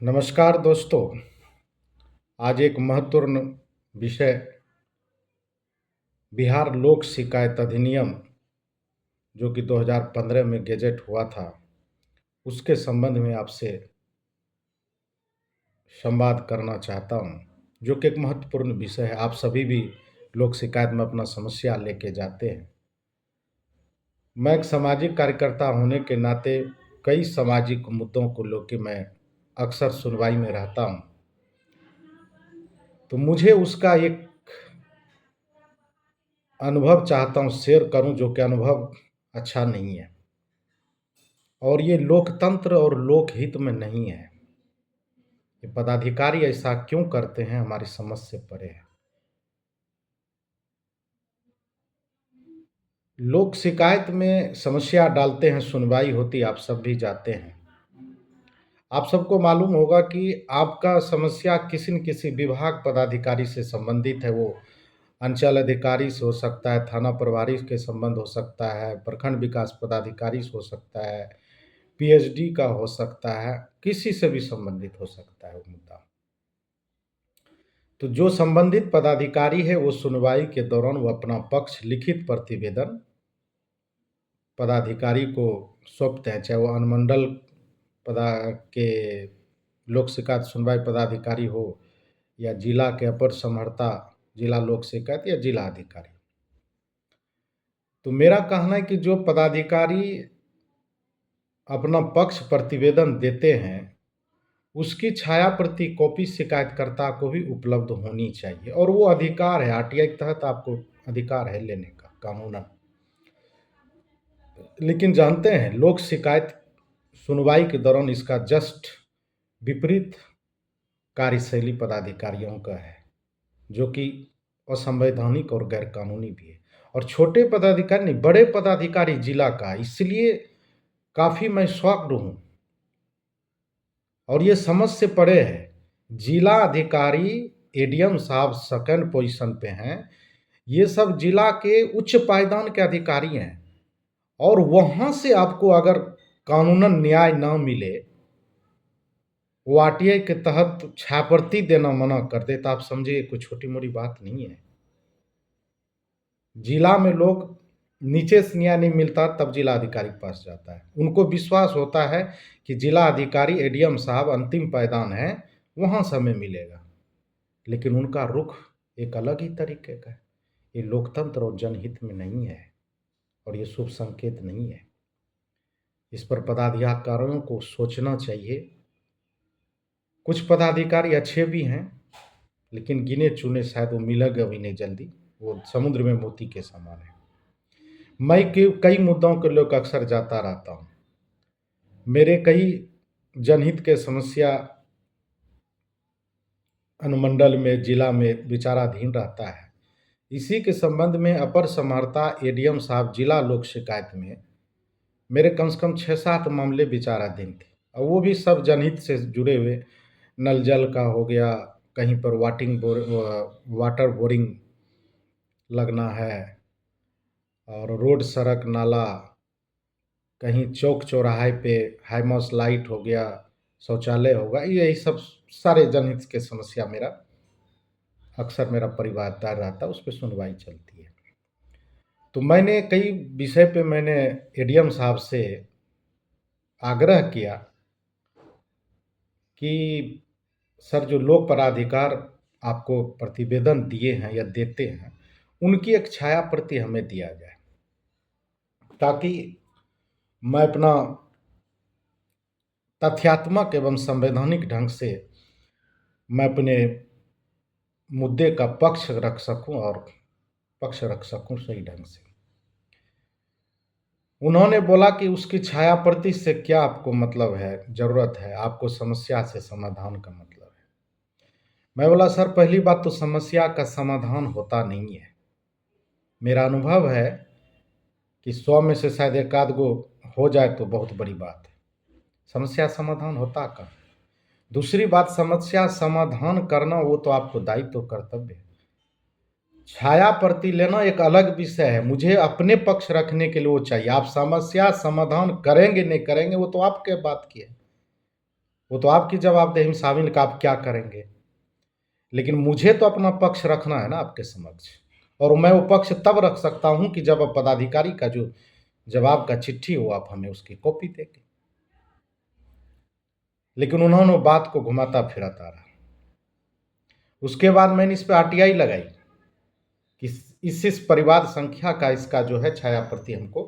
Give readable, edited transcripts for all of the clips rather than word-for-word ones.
नमस्कार दोस्तों। आज एक महत्वपूर्ण विषय बिहार लोक शिकायत अधिनियम जो कि 2015 में गैजेट हुआ था, उसके संबंध में आपसे संवाद करना चाहता हूं, जो कि एक महत्वपूर्ण विषय है। आप सभी भी लोक शिकायत में अपना समस्या लेके जाते हैं। मैं एक सामाजिक कार्यकर्ता होने के नाते कई सामाजिक मुद्दों को लेके मैं अक्सर सुनवाई में रहता हूं, तो मुझे उसका एक अनुभव चाहता हूँ शेयर करूँ, जो कि अनुभव अच्छा नहीं है और ये लोकतंत्र और लोकहित में नहीं है। ये पदाधिकारी ऐसा क्यों करते हैं, हमारी समझ से परे है। लोक शिकायत में समस्या डालते हैं, सुनवाई होती, आप सब भी जाते हैं। आप सबको मालूम होगा कि आपका समस्या किसी न किसी विभाग पदाधिकारी से संबंधित है। वो अंचल अधिकारी से हो सकता है, थाना प्रभारी के संबंध हो सकता है, प्रखंड विकास पदाधिकारी से हो सकता है, पीएचडी का हो सकता है, किसी से भी संबंधित हो सकता है वो मुद्दा। तो जो संबंधित पदाधिकारी है वो सुनवाई के दौरान वो अपना पक्ष लिखित प्रतिवेदन पदाधिकारी को सौंपते हैं, चाहे वो अनुमंडल पदा के लोक शिकायत सुनवाई पदाधिकारी हो या जिला के अपर समहर्ता जिला लोक शिकायत या जिला अधिकारी। तो मेरा कहना है कि जो पदाधिकारी अपना पक्ष प्रतिवेदन देते हैं, उसकी छाया प्रति कॉपी शिकायतकर्ता को भी उपलब्ध होनी चाहिए और वो अधिकार है, आरटीआई के तहत आपको अधिकार है लेने का कानूनन। लेकिन जानते हैं, लोक शिकायत सुनवाई के दौरान इसका जस्ट विपरीत कार्यशैली पदाधिकारियों का है, जो कि असंवैधानिक और गैर कानूनी भी है। और छोटे पदाधिकारी नहीं, बड़े पदाधिकारी जिला का, इसलिए काफ़ी मैं शॉक्ड हूँ और ये समझ से परे है। जिला अधिकारी एडीएम साहब सेकंड पोजीशन पे हैं। ये सब जिला के उच्च पायदान के अधिकारी हैं और वहाँ से आपको अगर कानूनन न्याय ना मिले, वो आरटीआई के तहत छायाप्रति देना मना कर दे, तो आप समझिए कोई छोटी-मोटी बात नहीं है। जिला में लोग नीचे से न्याय नहीं मिलता तब जिला अधिकारी के पास जाता है। उनको विश्वास होता है कि जिला अधिकारी एडीएम साहब अंतिम पायदान है, वहाँ से हमें मिलेगा। लेकिन उनका रुख एक अलग ही तरीके का है। ये लोकतंत्र और जनहित में नहीं है और ये शुभ संकेत नहीं है। इस पर पदाधिकारियों को सोचना चाहिए। कुछ पदाधिकारी अच्छे भी हैं, लेकिन गिने चुने शायद वो मिलेंगे भी नहीं जल्दी। वो समुद्र में मोती के समान है। मैं कई मुद्दों को लेकर अक्सर जाता रहता हूँ। मेरे कई जनहित के समस्या अनुमंडल में, जिला में विचाराधीन रहता है। इसी के संबंध में अपर समहर्ता एडीएम साहब जिला लोक शिकायत में मेरे कम से कम 6-7 मामले विचाराधीन थे और वो भी सब जनहित से जुड़े हुए। नल जल का हो गया, कहीं पर वाटर बोरिंग लगना है और रोड सड़क नाला, कहीं चौक चौराहे पे हाईमॉस लाइट हो गया, शौचालय होगा, यही सब सारे जनहित के समस्या अक्सर मेरा परिवारदार रहता है, उस पे सुनवाई चलती है। तो मैंने कई विषय पे मैंने एडीएम साहब से आग्रह किया कि सर, जो लोक पराधिकार आपको प्रतिवेदन दिए हैं या देते हैं, उनकी एक छाया प्रति हमें दिया जाए, ताकि मैं अपना तथ्यात्मक एवं संवैधानिक ढंग से मैं अपने मुद्दे का पक्ष रख सकूं और पक्ष रख सकूं सही ढंग से। उन्होंने बोला कि उसकी छाया प्रति से क्या आपको मतलब है, ज़रूरत है, आपको समस्या से समाधान का मतलब है। मैं बोला, सर, पहली बात तो समस्या का समाधान होता नहीं है। मेरा अनुभव है कि 100 में से शायद एक आध गो हो जाए तो बहुत बड़ी बात है। समस्या समाधान होता कहाँ? दूसरी बात, समस्या समाधान करना वो तो आपको दायित्व कर्तव्य है। छाया प्रति लेना एक अलग विषय है। मुझे अपने पक्ष रखने के लिए वो चाहिए। आप समस्या समाधान करेंगे नहीं करेंगे वो तो आपके बात की है, वो तो आपकी जवाबदेही में शामिल कि आप क्या करेंगे। लेकिन मुझे तो अपना पक्ष रखना है ना आपके समक्ष, और मैं वो पक्ष तब रख सकता हूँ कि जब पदाधिकारी का जो जवाब का चिट्ठी हो आप हमें उसकी कॉपी देंगे। लेकिन उन्होंने बात को घुमाता फिराता रहा। उसके बाद मैंने इस पे आरटीआई लगाई कि इस परिवाद संख्या का इसका जो है छाया प्रति हमको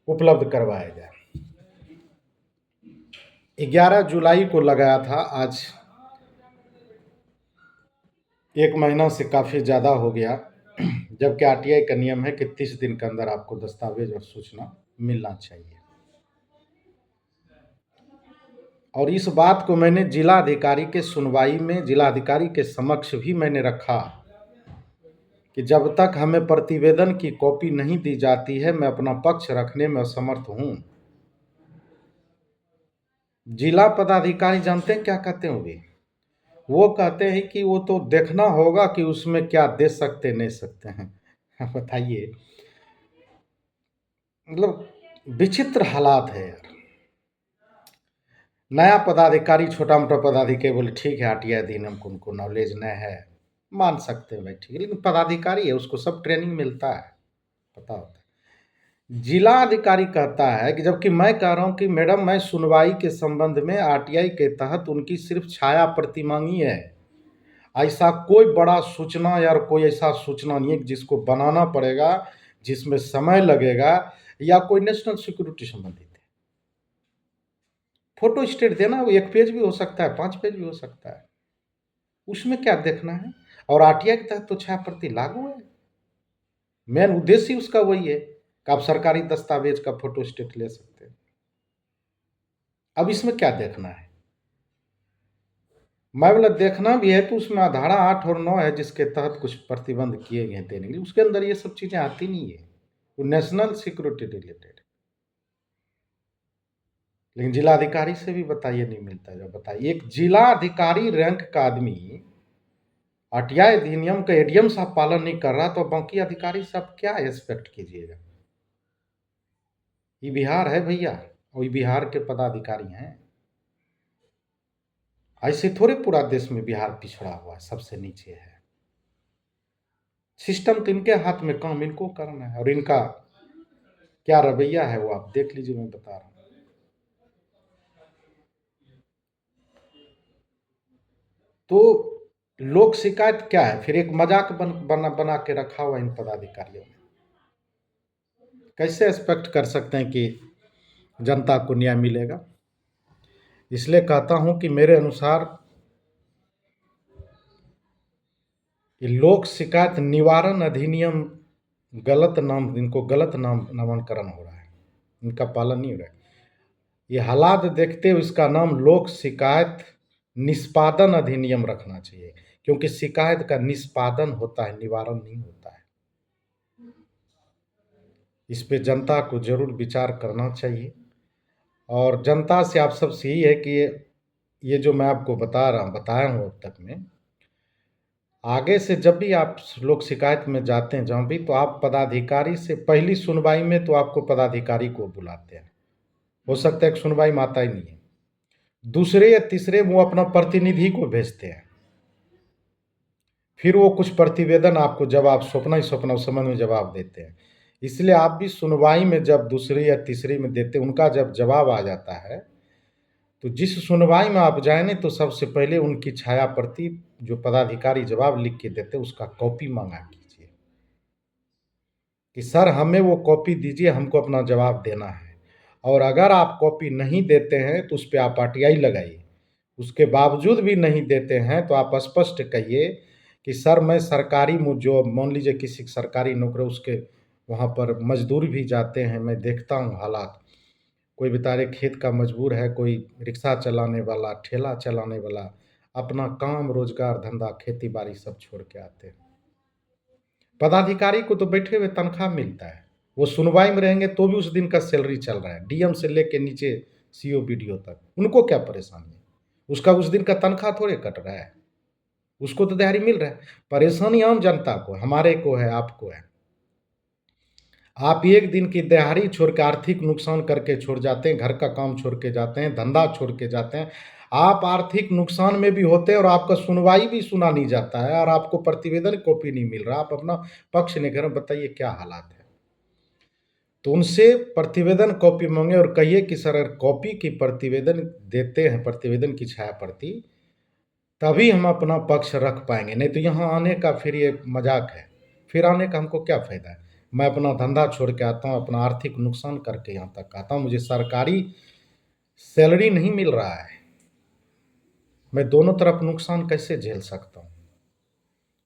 उपलब्ध करवाया जाए। 11 जुलाई को लगाया था, आज 1 महीना से काफ़ी ज़्यादा हो गया, जबकि आरटीआई का नियम है कि 30 दिन के अंदर आपको दस्तावेज और सूचना मिलना चाहिए। और इस बात को मैंने जिलाधिकारी के सुनवाई में जिलाधिकारी के समक्ष भी मैंने रखा कि जब तक हमें प्रतिवेदन की कॉपी नहीं दी जाती है मैं अपना पक्ष रखने में असमर्थ हूं। जिला पदाधिकारी जानते हैं क्या कहते होंगे? वो कहते हैं कि वो तो देखना होगा कि उसमें क्या दे सकते नहीं सकते हैं। बताइए, मतलब विचित्र हालात है यार। नया पदाधिकारी, छोटा मोटा पदाधिकारी बोले ठीक है आरटीआई अधिनियम को उनको नॉलेज नहीं है, मान सकते हैं भाई, ठीक है, लेकिन पदाधिकारी है उसको सब ट्रेनिंग मिलता है, पता होता है। जिला अधिकारी कहता है कि जबकि मैं कह रहा हूं कि मैडम मैं सुनवाई के संबंध में आरटीआई के तहत उनकी सिर्फ छाया प्रति मांगी है, ऐसा कोई बड़ा सूचना या कोई ऐसा सूचना नहीं है जिसको बनाना पड़ेगा, जिसमें समय लगेगा या कोई नेशनल सिक्योरिटी संबंधित है। फोटो स्टेट देना, वो 1 पेज भी हो सकता है, 5 पेज भी हो सकता है, उसमें क्या देखना है। और आरटीआई के तहत तो छाया प्रति लागू है। मेन उद्देश्य ही उसका वही है कि आप सरकारी दस्तावेज का फोटो स्टेट ले सकते हैं। अब इसमें क्या देखना है? मैं बोला देखना भी है तो उसमें धारा 8 और 9 है जिसके तहत कुछ प्रतिबंध किए गए देने के लिए, उसके अंदर ये सब चीजें आती नहीं है, वो नेशनल सिक्योरिटी रिलेटेड। लेकिन जिलाधिकारी से भी बताइए नहीं मिलता। जब बताइए एक जिलाधिकारी रैंक का आदमी आरटीआई अधिनियम का एडीएम साहब पालन नहीं कर रहा तो बाकी अधिकारी साहब क्या एक्सपेक्ट कीजिएगा? ये बिहार है भैया, और ये बिहार के पदाधिकारी हैं। ऐसे थोड़े पूरा देश में बिहार पिछड़ा हुआ है, सबसे नीचे है। सिस्टम तो इनके हाथ में, काम इनको करना है, और इनका क्या रवैया है वो आप देख लीजिए, मैं बता रहा हूं। तो लोक शिकायत क्या है? फिर एक मजाक बना के रखा हुआ इन पदाधिकारियों ने। कैसे एक्सपेक्ट कर सकते हैं कि जनता को न्याय मिलेगा? इसलिए कहता हूं कि मेरे अनुसार ये लोक शिकायत निवारण अधिनियम गलत नाम, इनको गलत नामकरण हो रहा है, इनका पालन नहीं हो रहा है। ये हालात देखते हुए इसका नाम लोक शिकायत निष्पादन अधिनियम रखना चाहिए, क्योंकि शिकायत का निष्पादन होता है, निवारण नहीं होता है। इस पे जनता को जरूर विचार करना चाहिए। और जनता से आप सबसे यही है कि ये जो मैं आपको बताया हूँ अब तक में, आगे से जब भी आप लोक शिकायत में जाते हैं जहाँ भी, तो आप पदाधिकारी से पहली सुनवाई में तो आपको पदाधिकारी को बुलाते हैं, हो सकता है कि सुनवाई में आता ही नहीं है, दूसरे या तीसरे वो अपना प्रतिनिधि को भेजते हैं, फिर वो कुछ प्रतिवेदन आपको जवाब सौंपना ही सौंपना उस संबंध में जवाब देते हैं। इसलिए आप भी सुनवाई में जब दूसरी या तीसरी में देते, उनका जब जवाब आ जाता है तो जिस सुनवाई में आप जाएंगे तो सबसे पहले उनकी छाया प्रति जो पदाधिकारी जवाब लिख के देते उसका कॉपी मांगा कीजिए कि सर हमें वो कॉपी दीजिए, हमको अपना जवाब देना है। और अगर आप कॉपी नहीं देते हैं तो उस पर आप आरटीआई लगाइए। उसके बावजूद भी नहीं देते हैं तो आप स्पष्ट कहिए कि सर मैं सरकारी जो मान लीजिए किसी सरकारी नौकरी, उसके वहाँ पर मजदूर भी जाते हैं, मैं देखता हूँ हालात, कोई बेचारे खेत का मजबूर है, कोई रिक्शा चलाने वाला, ठेला चलाने वाला, अपना काम रोजगार धंधा खेती बाड़ी सब छोड़ के आते हैं। पदाधिकारी को तो बैठे हुए तनख्वाह मिलता है, वो सुनवाई में रहेंगे तो भी उस दिन का सैलरी चल रहा है, डीएम से लेके नीचे सीओ बीडीओ तक, उनको क्या परेशानी है? उसका उस दिन का तनख्वाह थोड़े कट रहा है, उसको तो दिहाड़ी मिल रहा है। परेशानी आम जनता को, हमारे को है, आपको है। आप एक दिन की दिहाड़ी छोड़ के आर्थिक नुकसान करके छोड़ जाते हैं, घर का काम छोड़ के जाते हैं, धंधा छोड़ के जाते हैं। आप आर्थिक नुकसान में भी होते हैं और आपका सुनवाई भी सुना नहीं जाता है और आपको प्रतिवेदन कॉपी नहीं मिल रहा, आप अपना पक्ष नहीं कर रहे। बताइए क्या हालात है। तो उनसे प्रतिवेदन कॉपी मांगे और कहिए कि सर अगर कॉपी की प्रतिवेदन देते हैं, प्रतिवेदन की छाया प्रति, तभी हम अपना पक्ष रख पाएंगे, नहीं तो यहाँ आने का फिर ये मजाक है। फिर आने का हमको क्या फ़ायदा है। मैं अपना धंधा छोड़ के आता हूँ, अपना आर्थिक नुकसान करके यहाँ तक आता हूँ, मुझे सरकारी सैलरी नहीं मिल रहा है, मैं दोनों तरफ नुकसान कैसे झेल सकता हूँ।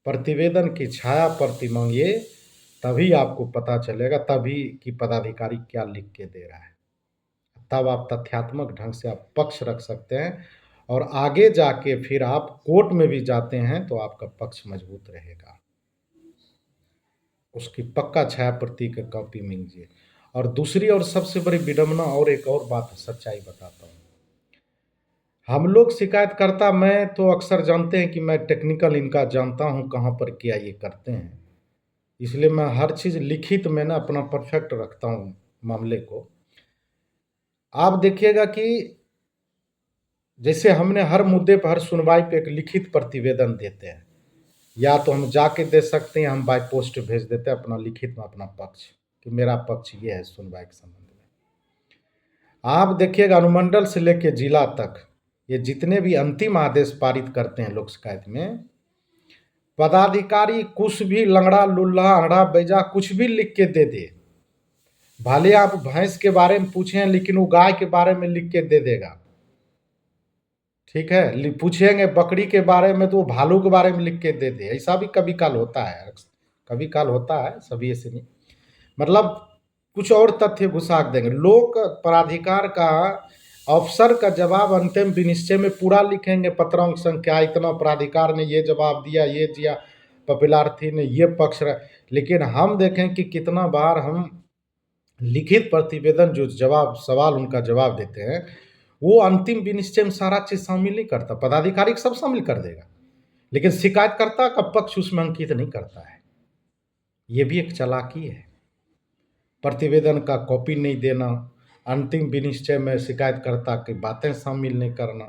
प्रतिवेदन की छाया प्रति मांगिए, तभी आपको पता चलेगा, तभी कि पदाधिकारी क्या लिख के दे रहा है। तब आप तथ्यात्मक ढंग से आप पक्ष रख सकते हैं और आगे जाके फिर आप कोर्ट में भी जाते हैं तो आपका पक्ष मजबूत रहेगा। उसकी पक्का छाया प्रति की कॉपी मांगिए। और दूसरी और सबसे बड़ी विडंबना और एक और बात सच्चाई बताता हूँ। हम लोग शिकायतकर्ता, मैं तो अक्सर जानते हैं कि मैं टेक्निकल इनका जानता हूँ कहाँ पर क्या ये करते हैं, इसलिए मैं हर चीज़ लिखित में ना अपना परफेक्ट रखता हूँ मामले को। आप देखिएगा कि जैसे हमने हर मुद्दे पर, हर सुनवाई पे एक लिखित प्रतिवेदन देते हैं, या तो हम जाके दे सकते हैं, हम बाय पोस्ट भेज देते हैं अपना लिखित में अपना पक्ष कि मेरा पक्ष ये है सुनवाई के संबंध में। आप देखिएगा अनुमंडल से लेके जिला तक ये जितने भी अंतिम आदेश पारित करते हैं लोक शिकायत में, पदाधिकारी कुछ भी लंगड़ा लुल्ला अड़ा बैजा कुछ भी लिख के दे दे, भले आप भैंस के बारे में पूछें लेकिन वो गाय के बारे में लिख के दे देगा। ठीक है, पूछेंगे बकरी के बारे में तो वो भालू के बारे में लिख के दे दे। ऐसा भी कभी काल होता है, कभी काल होता है, सभी ऐसे नहीं। मतलब कुछ और तथ्य घुसा देंगे। लोक प्राधिकार का अफसर का जवाब अंतिम विनिश्चय में पूरा लिखेंगे, पत्रांक संख्या इतना, प्राधिकार ने ये जवाब दिया, ये दिया, पपिलार्थी ने ये पक्ष लेकिन हम देखें कि कितना बार हम लिखित प्रतिवेदन जो जवाब सवाल उनका जवाब देते हैं, वो अंतिम विनिश्चय में सारा चीज शामिल नहीं करता। पदाधिकारी सब शामिल कर देगा लेकिन शिकायतकर्ता का पक्ष उसमें अंकित नहीं करता है। ये भी एक चालाकी है। प्रतिवेदन का कॉपी नहीं देना, अंतिम विनिश्चय में शिकायतकर्ता की बातें शामिल नहीं करना,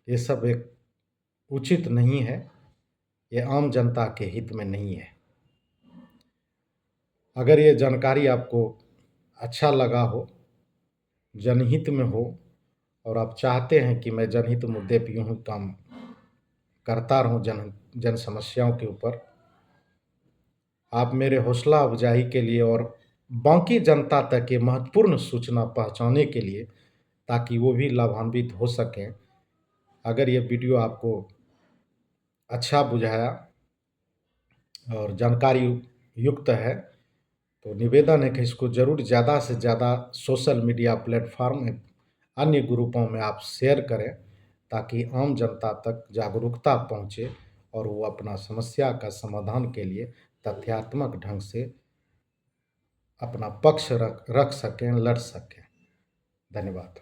ये सब एक उचित नहीं है, ये आम जनता के हित में नहीं है। अगर ये जानकारी आपको अच्छा लगा हो, जनहित में हो, और आप चाहते हैं कि मैं जनहित मुद्दे पर यूँ ही काम करता रहूँ जन समस्याओं के ऊपर, आप मेरे हौसला अफजाई के लिए और बाकी जनता तक ये महत्वपूर्ण सूचना पहुंचाने के लिए, ताकि वो भी लाभान्वित हो सकें, अगर ये वीडियो आपको अच्छा बुझाया और जानकारी युक्त है तो निवेदन है कि इसको ज़रूर ज़्यादा से ज़्यादा सोशल मीडिया प्लेटफार्म में, अन्य ग्रुपों में आप शेयर करें, ताकि आम जनता तक जागरूकता पहुंचे और वो अपना समस्या का समाधान के लिए तथ्यात्मक ढंग से अपना पक्ष रख सकें, लड़ सकें। धन्यवाद।